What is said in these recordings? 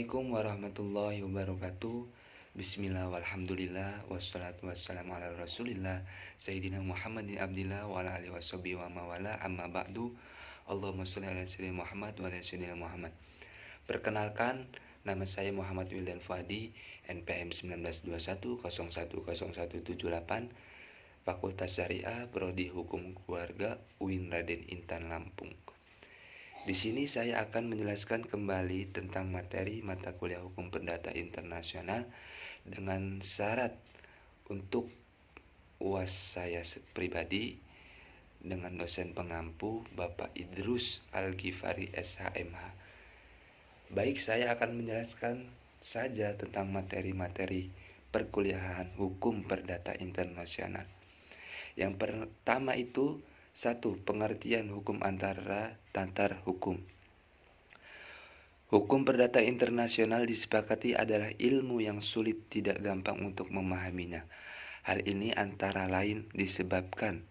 Assalamualaikum warahmatullahi wabarakatuh. Bismillah walhamdulillah wassalatu wassalamu ala rasulillah Sayyidina Muhammadin abdillah wa ala alihi washabihi wa mawala amma ba'du. Allahumma sholli ala sayyidina Muhammad wa ala sayyidina Muhammad. Perkenalkan, nama saya Muhammad Wildan Fuadi, NPM 1921010178, Fakultas Syariah, Prodi Hukum Keluarga, UIN Raden Intan Lampung. Di sini saya akan menjelaskan kembali tentang materi mata kuliah Hukum Perdata Internasional dengan syarat untuk UAS saya pribadi dengan dosen pengampu Bapak Idrus Al-Ghifari SHMH. Baik, saya akan menjelaskan saja tentang materi-materi perkuliahan Hukum Perdata Internasional. Yang pertama itu 1. Pengertian hukum antar hukum. Hukum perdata internasional disepakati adalah ilmu yang sulit tidak gampang untuk memahaminya. Hal ini antara lain disebabkan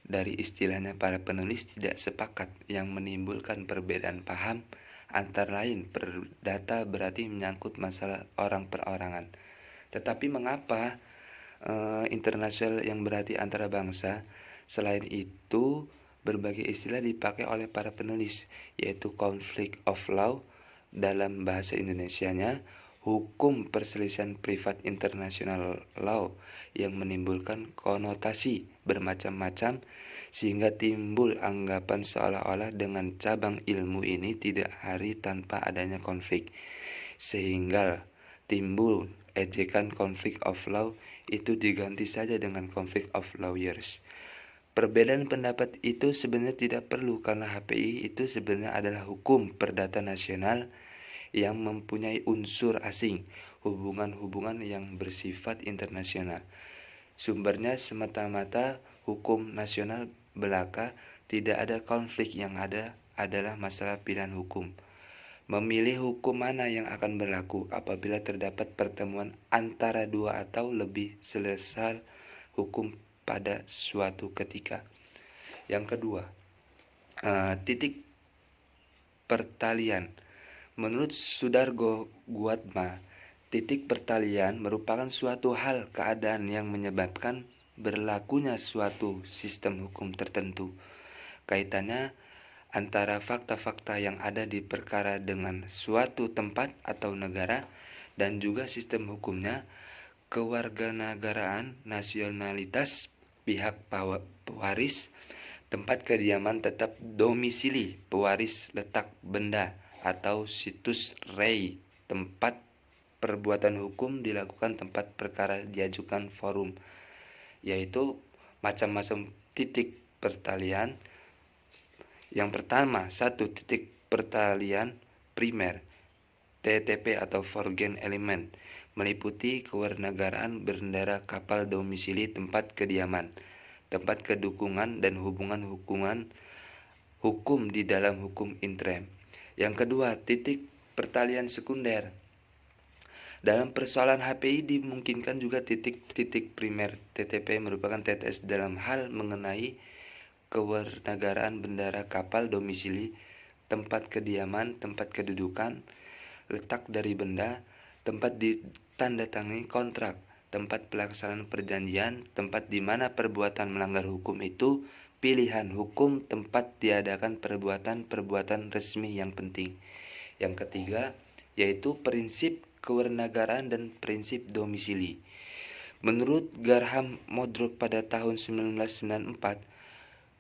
dari istilahnya para penulis tidak sepakat yang menimbulkan perbedaan paham. Antara lain, perdata berarti menyangkut masalah orang perorangan. Tetapi mengapa internasional yang berarti antara bangsa? Selain itu, berbagai istilah dipakai oleh para penulis, yaitu conflict of law dalam bahasa Indonesianya, hukum perselisihan privat international law yang menimbulkan konotasi bermacam-macam sehingga timbul anggapan seolah-olah dengan cabang ilmu ini tidak hari tanpa adanya konflik, sehingga timbul ejekan conflict of law itu diganti saja dengan conflict of lawyers. Perbedaan pendapat itu sebenarnya tidak perlu karena HPI itu sebenarnya adalah hukum perdata nasional yang mempunyai unsur asing, hubungan-hubungan yang bersifat internasional. Sumbernya semata-mata hukum nasional belaka, tidak ada konflik, yang ada adalah masalah pilihan hukum. Memilih hukum mana yang akan berlaku apabila terdapat pertemuan antara dua atau lebih selesai hukum pada suatu ketika. Yang kedua, titik pertalian. Menurut Sudargo Guatma, titik pertalian merupakan suatu hal keadaan yang menyebabkan berlakunya suatu sistem hukum tertentu. Kaitannya antara fakta-fakta yang ada di perkara dengan suatu tempat atau negara dan juga sistem hukumnya, kewarganegaraan, nasionalitas, pihak pewaris, tempat kediaman, tetap domisili pewaris, letak benda atau situs rei, tempat perbuatan hukum dilakukan, tempat perkara diajukan, forum, yaitu macam-macam titik pertalian. Yang pertama, 1. Titik pertalian primer, TTP atau foreign element, meliputi kewarganegaraan bendera, kapal, domisili, tempat kediaman, tempat kedukungan, dan hubungan-hubungan hukum di dalam hukum interim. Yang kedua, titik pertalian sekunder. Dalam persoalan HPI dimungkinkan juga titik-titik primer, TTP merupakan TTS dalam hal mengenai kewarganegaraan bendera, kapal, domisili, tempat kediaman, tempat kedudukan, letak dari benda, tempat ditandatangani kontrak, tempat pelaksanaan perjanjian, tempat di mana perbuatan melanggar hukum itu, pilihan hukum, tempat diadakan perbuatan resmi yang penting. Yang ketiga, yaitu prinsip kewarganegaraan dan prinsip domisili. Menurut Graham Modrok pada tahun 1994,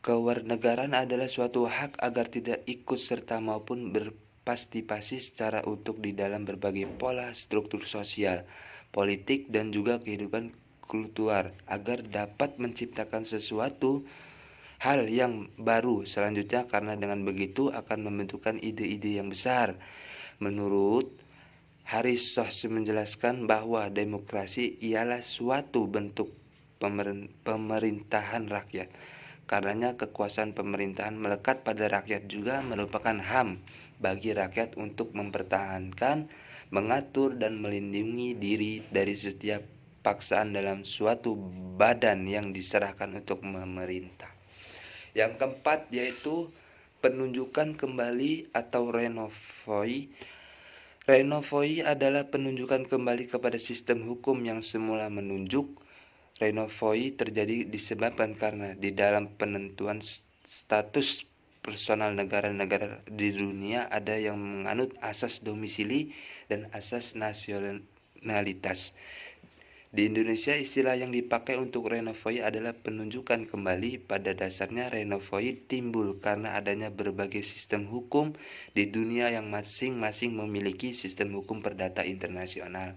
kewarganegaraan adalah suatu hak agar tidak ikut serta maupun berpartisipasi secara utuh di dalam berbagai pola struktur sosial, politik, dan juga kehidupan kultural agar dapat menciptakan sesuatu hal yang baru selanjutnya, karena dengan begitu akan membentukkan ide-ide yang besar. Menurut Haris Sohs menjelaskan bahwa demokrasi ialah suatu bentuk pemerintahan rakyat. Karenanya kekuasaan pemerintahan melekat pada rakyat juga merupakan HAM bagi rakyat untuk mempertahankan, mengatur, dan melindungi diri dari setiap paksaan dalam suatu badan yang diserahkan untuk memerintah. Yang keempat yaitu penunjukan kembali atau renovoi Renovoi adalah penunjukan kembali kepada sistem hukum yang semula menunjuk. Renovoi terjadi disebabkan karena di dalam penentuan status personal negara-negara di dunia ada yang menganut asas domisili dan asas nasionalitas. Di Indonesia, istilah yang dipakai untuk renovoi adalah penunjukan kembali. Pada dasarnya, renovoi timbul karena adanya berbagai sistem hukum di dunia yang masing-masing memiliki sistem hukum perdata internasional.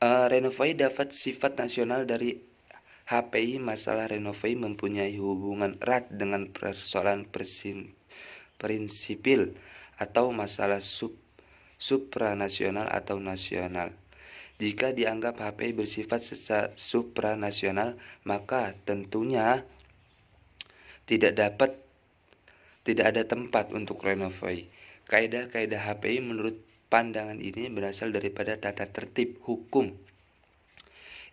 Renovoi dapat sifat nasional dari HPI. Masalah renovoi mempunyai hubungan erat dengan persoalan prinsipil atau masalah supranasional atau nasional. Jika dianggap HPI bersifat supranasional, maka tentunya tidak ada tempat untuk renovoi. Kaidah-kaidah HPI menurut pandangan ini berasal daripada tata tertib hukum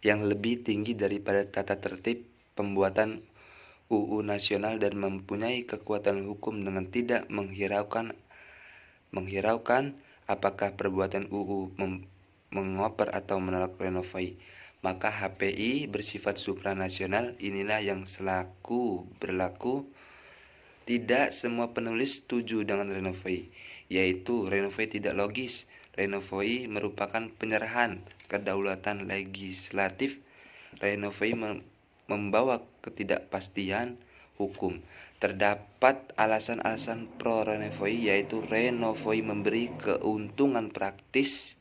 yang lebih tinggi daripada tata tertib pembuatan UU nasional dan mempunyai kekuatan hukum dengan tidak menghiraukan apakah perbuatan UU mengoper atau menolak renovoi. Maka HPI bersifat supranasional. Inilah yang berlaku. Tidak semua penulis setuju dengan renovoi, yaitu renovoi tidak logis. Renovoi merupakan penyerahan kedaulatan legislatif. Renovoi membawa ketidakpastian hukum. Terdapat alasan-alasan pro renovoi, yaitu renovoi memberi keuntungan praktis,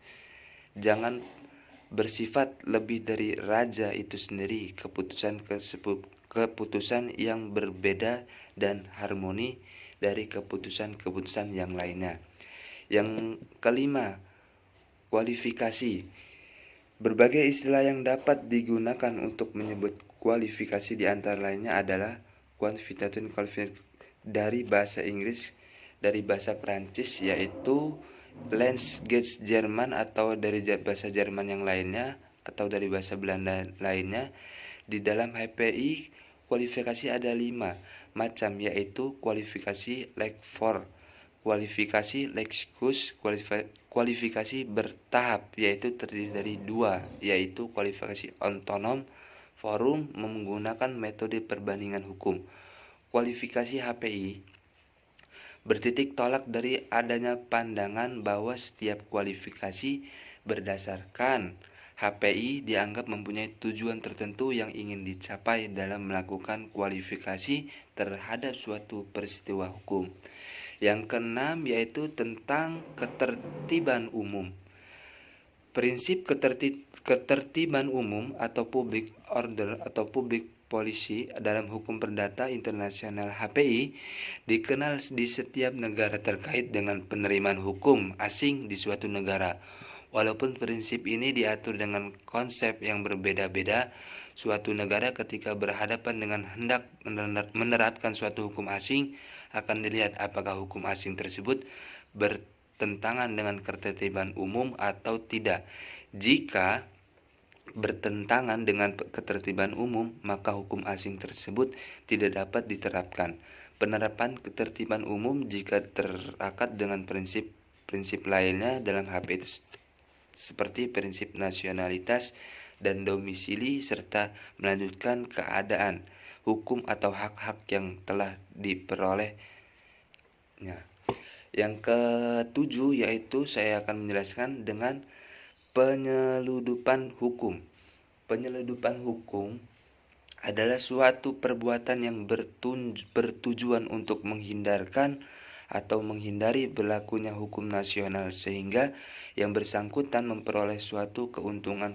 jangan bersifat lebih dari raja itu sendiri, keputusan yang berbeda dan harmoni dari keputusan-keputusan yang lainnya. Yang kelima, kualifikasi. Berbagai istilah yang dapat digunakan untuk menyebut kualifikasi di antara lainnya adalah qualification dari bahasa Inggris, dari bahasa Prancis yaitu Landsgate Jerman, atau dari bahasa Jerman yang lainnya, atau dari bahasa Belanda lainnya. Di dalam HPI, kualifikasi ada 5 macam, yaitu kualifikasi Lek-4, kualifikasi Lexicus, kualifikasi bertahap, yaitu terdiri dari 2, yaitu kualifikasi otonom forum menggunakan metode perbandingan hukum. Kualifikasi HPI bertitik tolak dari adanya pandangan bahwa setiap kualifikasi berdasarkan HPI dianggap mempunyai tujuan tertentu yang ingin dicapai dalam melakukan kualifikasi terhadap suatu peristiwa hukum. Yang keenam yaitu tentang ketertiban umum. Prinsip ketertiban umum atau public order atau public policy dalam hukum perdata internasional HPI dikenal di setiap negara terkait dengan penerimaan hukum asing di suatu negara. Walaupun prinsip ini diatur dengan konsep yang berbeda-beda, suatu negara ketika berhadapan dengan hendak menerapkan suatu hukum asing akan dilihat apakah hukum asing tersebut bertentangan dengan ketertiban umum atau tidak. Jika bertentangan dengan ketertiban umum, maka hukum asing tersebut tidak dapat diterapkan. Penerapan ketertiban umum jika terikat dengan prinsip-prinsip lainnya dalam HPI seperti prinsip nasionalitas dan domisili serta melanjutkan keadaan hukum atau hak-hak yang telah diperolehnya. Yang ketujuh yaitu saya akan menjelaskan dengan penyeludupan hukum. Penyeludupan hukum adalah suatu perbuatan yang bertujuan untuk menghindarkan atau menghindari berlakunya hukum nasional sehingga yang bersangkutan memperoleh suatu keuntungan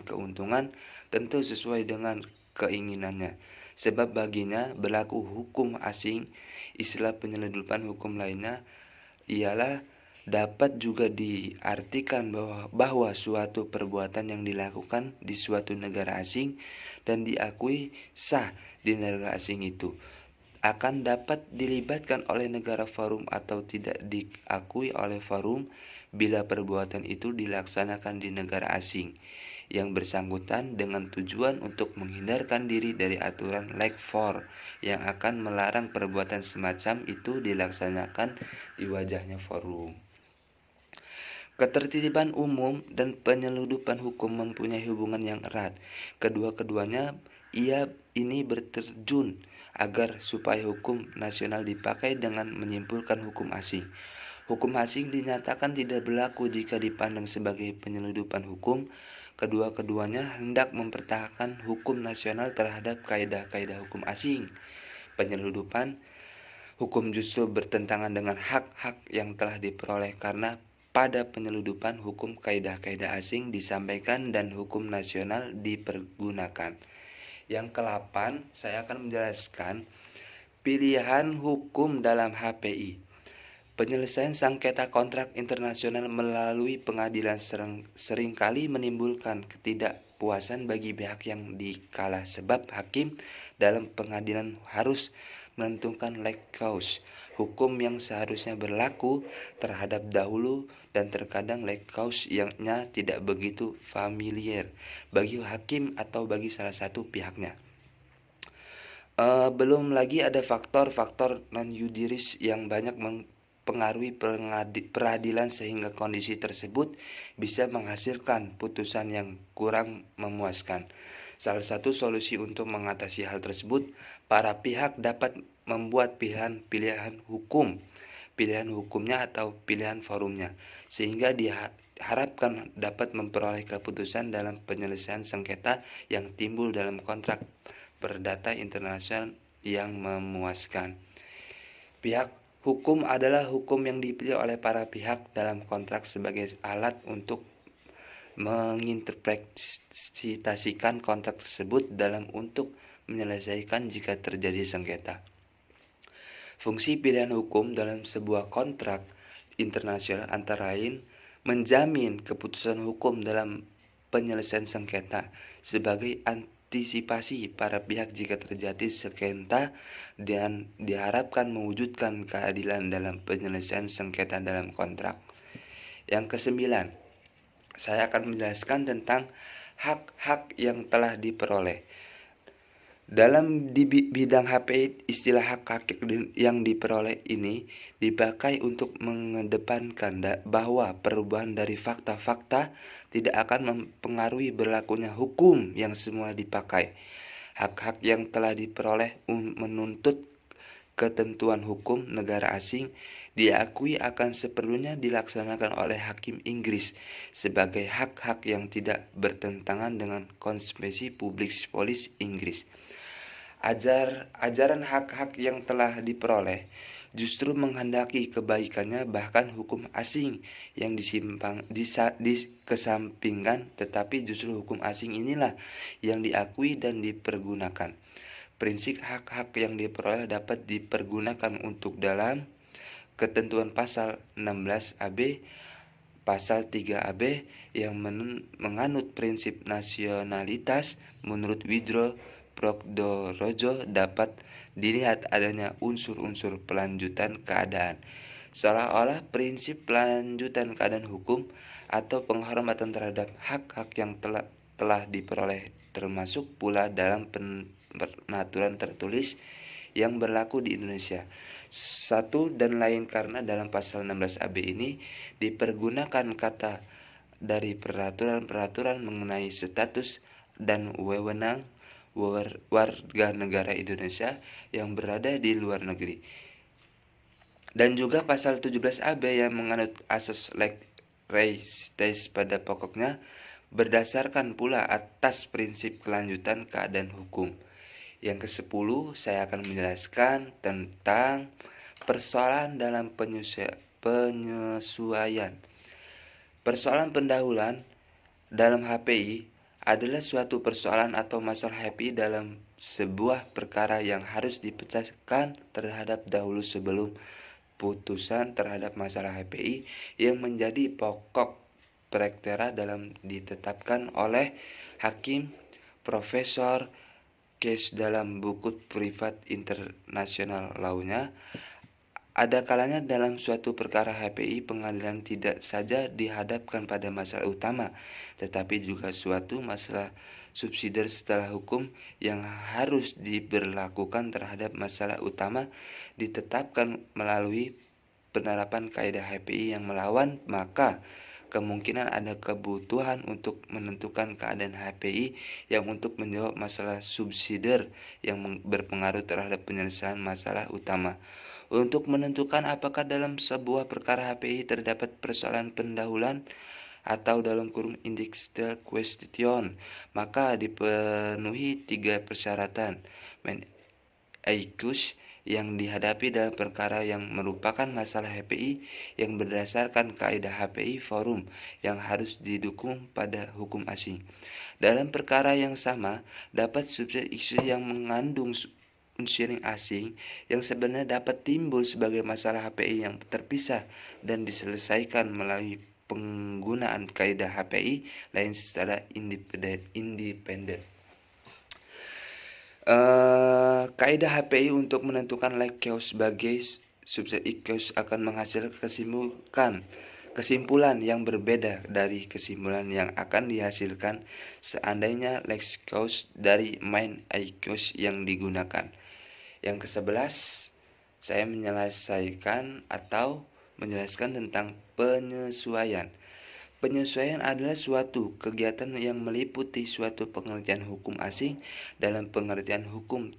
tentu sesuai dengan keinginannya. Sebab baginya berlaku hukum asing. Istilah penyeludupan hukum lainnya ialah dapat juga diartikan bahwa suatu perbuatan yang dilakukan di suatu negara asing dan diakui sah di negara asing itu akan dapat dilibatkan oleh negara forum atau tidak diakui oleh forum bila perbuatan itu dilaksanakan di negara asing yang bersangkutan dengan tujuan untuk menghindarkan diri dari aturan Lek-4 yang akan melarang perbuatan semacam itu dilaksanakan di wajahnya forum. Ketertiban umum dan penyeludupan hukum mempunyai hubungan yang erat. Kedua-keduanya ini berterjun agar supaya hukum nasional dipakai dengan menyimpulkan hukum asing. Hukum asing dinyatakan tidak berlaku jika dipandang sebagai penyeludupan hukum. Kedua-keduanya hendak mempertahankan hukum nasional terhadap kaidah-kaidah hukum asing. Penyeludupan hukum justru bertentangan dengan hak-hak yang telah diperoleh karena pada penyeludupan hukum kaidah-kaidah asing disampaikan dan hukum nasional dipergunakan. Yang ke-8, saya akan menjelaskan pilihan hukum dalam HPI. Penyelesaian sengketa kontrak internasional melalui pengadilan seringkali menimbulkan ketidakpuasan bagi pihak yang dikalah sebab hakim dalam pengadilan harus menentukan lex causa, hukum yang seharusnya berlaku terhadap dahulu, dan terkadang lex causa-nya tidak begitu familiar bagi hakim atau bagi salah satu pihaknya. Belum lagi ada faktor-faktor non-judiris yang banyak mempengaruhi peradilan sehingga kondisi tersebut bisa menghasilkan putusan yang kurang memuaskan. Salah satu solusi untuk mengatasi hal tersebut, para pihak dapat membuat pilihan hukumnya atau pilihan forumnya, sehingga diharapkan dapat memperoleh keputusan dalam penyelesaian sengketa yang timbul dalam kontrak perdata internasional yang memuaskan. Pihak hukum adalah hukum yang dipilih oleh para pihak dalam kontrak sebagai alat untuk menginterpretasikan kontrak tersebut dalam untuk menyelesaikan jika terjadi sengketa. Fungsi pilihan hukum dalam sebuah kontrak internasional antara lain menjamin keputusan hukum dalam penyelesaian sengketa sebagai antisipasi para pihak jika terjadi sengketa dan diharapkan mewujudkan keadilan dalam penyelesaian sengketa dalam kontrak. Yang ke-9, saya akan menjelaskan tentang hak-hak yang telah diperoleh. Dalam bidang HPI, istilah hak-hak yang diperoleh ini dipakai untuk mengedepankan bahwa perubahan dari fakta-fakta tidak akan mempengaruhi berlakunya hukum yang semula dipakai. Hak-hak yang telah diperoleh menuntut ketentuan hukum negara asing diakui akan seperlunya dilaksanakan oleh hakim Inggris sebagai hak-hak yang tidak bertentangan dengan konstitusi publik polis Inggris. Ajaran hak-hak yang telah diperoleh justru menghendaki kebaikannya, bahkan hukum asing yang dikesampingkan, tetapi justru hukum asing inilah yang diakui dan dipergunakan. Prinsip hak-hak yang diperoleh dapat dipergunakan untuk dalam ketentuan pasal 16 AB, pasal 3 AB yang menganut prinsip nasionalitas. Menurut Widro Prokdorojo dapat dilihat adanya unsur-unsur pelanjutan keadaan, seolah-olah prinsip pelanjutan keadaan hukum atau penghormatan terhadap hak-hak yang telah diperoleh termasuk pula dalam peraturan tertulis yang berlaku di Indonesia. Satu dan lain karena dalam pasal 16 AB ini dipergunakan kata dari peraturan-peraturan mengenai status dan wewenang warga negara Indonesia yang berada di luar negeri. Dan juga pasal 17 AB yang menganut asas lex restes pada pokoknya berdasarkan pula atas prinsip kelanjutan keadaan hukum. Yang ke-10, saya akan menjelaskan tentang persoalan dalam penyesuaian. Persoalan pendahuluan dalam HPI adalah suatu persoalan atau masalah HPI dalam sebuah perkara yang harus dipecahkan terhadap dahulu sebelum putusan terhadap masalah HPI yang menjadi pokok perkara dalam ditetapkan oleh hakim Profesor Case dalam buku privat internasional law-nya. Ada kalanya dalam suatu perkara HPI pengadilan tidak saja dihadapkan pada masalah utama, tetapi juga suatu masalah subsidiar setelah hukum yang harus diberlakukan terhadap masalah utama ditetapkan melalui penerapan kaidah HPI yang melawan, maka kemungkinan ada kebutuhan untuk menentukan keadaan HPI yang untuk menjawab masalah subsidiar yang berpengaruh terhadap penyelesaian masalah utama. Untuk menentukan apakah dalam sebuah perkara HPI terdapat persoalan pendahuluan atau dalam kurung indicial question, maka dipenuhi 3 persyaratan aikus yang dihadapi dalam perkara yang merupakan masalah HPI yang berdasarkan kaidah HPI forum yang harus didukung pada hukum asing. Dalam perkara yang sama, dapat subset isu yang mengandung unsur asing yang sebenarnya dapat timbul sebagai masalah HPI yang terpisah dan diselesaikan melalui penggunaan kaidah HPI lain secara independen. Kaidah HPI untuk menentukan like cause sebagai subset cause akan menghasilkan kesimpulan yang berbeda dari kesimpulan yang akan dihasilkan seandainya like cause dari main cause yang digunakan. Yang ke-11, saya menyelesaikan atau menjelaskan tentang penyesuaian. Penyesuaian adalah suatu kegiatan yang meliputi suatu pengertian hukum asing dalam pengertian hukum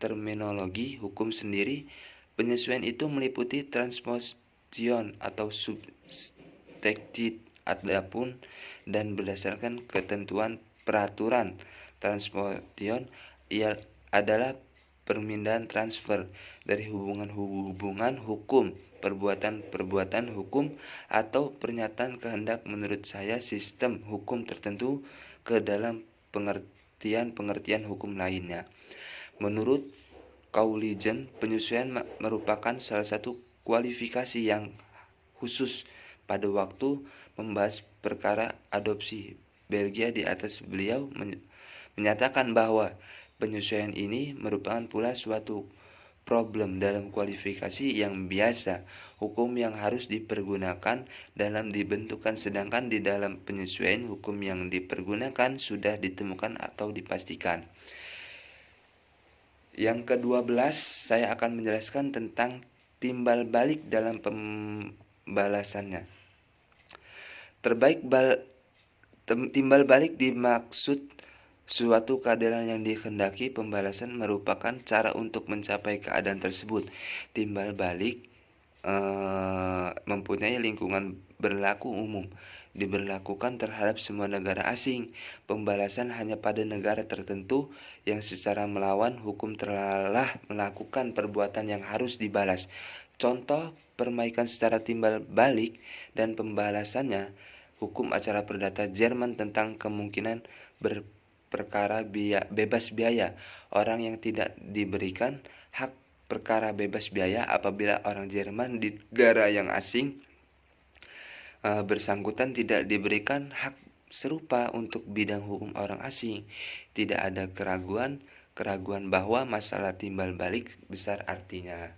terminologi hukum sendiri. Penyesuaian itu meliputi transposition atau substitute adapun dan berdasarkan ketentuan peraturan. Transposition ia adalah permindahan transfer dari hubungan hukum, perbuatan hukum, atau pernyataan kehendak menurut saya sistem hukum tertentu ke dalam pengertian hukum lainnya. Menurut Kauligen, penyesuaian merupakan salah satu kualifikasi yang khusus pada waktu membahas perkara adopsi Belgia. Di atas beliau menyatakan bahwa penyesuaian ini merupakan pula suatu problem dalam kualifikasi yang biasa hukum yang harus dipergunakan dalam dibentukkan, sedangkan di dalam penyesuaian hukum yang dipergunakan sudah ditemukan atau dipastikan. Yang ke-12, saya akan menjelaskan tentang timbal balik dalam pembalasannya. Timbal balik dimaksud suatu keadaan yang dikehendaki. Pembalasan merupakan cara untuk mencapai keadaan tersebut. Timbal balik mempunyai lingkungan berlaku umum, diberlakukan terhadap semua negara asing. Pembalasan hanya pada negara tertentu yang secara melawan hukum telah melakukan perbuatan yang harus dibalas. Contoh perbaikan secara timbal balik dan pembalasannya, hukum acara perdata Jerman tentang kemungkinan perkara bebas biaya. Orang yang tidak diberikan hak perkara bebas biaya apabila orang Jerman di negara yang asing bersangkutan tidak diberikan hak serupa untuk bidang hukum orang asing. Tidak ada keraguan bahwa masalah timbal balik besar artinya.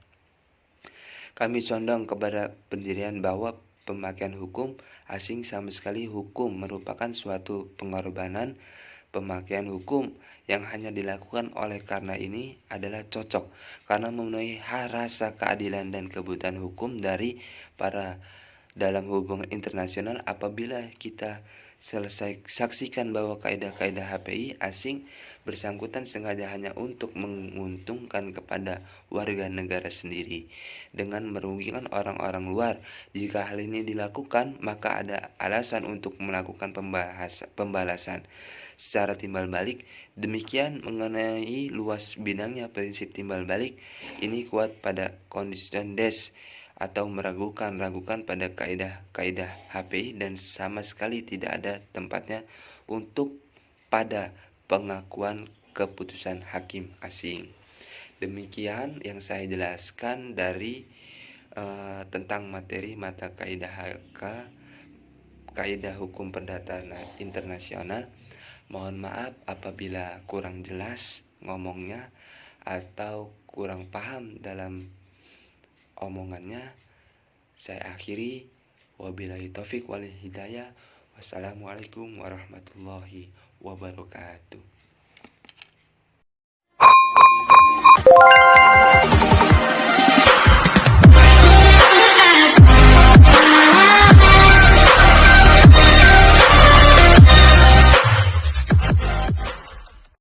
Kami condong kepada pendirian bahwa pemakaian hukum asing sama sekali hukum merupakan suatu pengorbanan. Pemakaian hukum yang hanya dilakukan oleh karena ini adalah cocok karena memenuhi rasa keadilan dan kebutuhan hukum dari para dalam hubungan internasional. Apabila kita saksikan bahwa kaidah-kaidah HPI asing bersangkutan sengaja hanya untuk menguntungkan kepada warga negara sendiri dengan merugikan orang-orang luar. Jika hal ini dilakukan, maka ada alasan untuk melakukan pembalasan secara timbal balik. Demikian mengenai luas bidangnya prinsip timbal balik ini kuat pada condition des atau meragukan pada kaidah HPI dan sama sekali tidak ada tempatnya untuk pada pengakuan keputusan hakim asing. Demikian yang saya jelaskan dari tentang materi mata kaidah HK, kaidah hukum perdata internasional. Mohon maaf apabila kurang jelas ngomongnya atau kurang paham dalam omongannya. Saya akhiri, wabillahi taufik wal hidayah. Wassalamualaikum warahmatullahi wabarakatuh.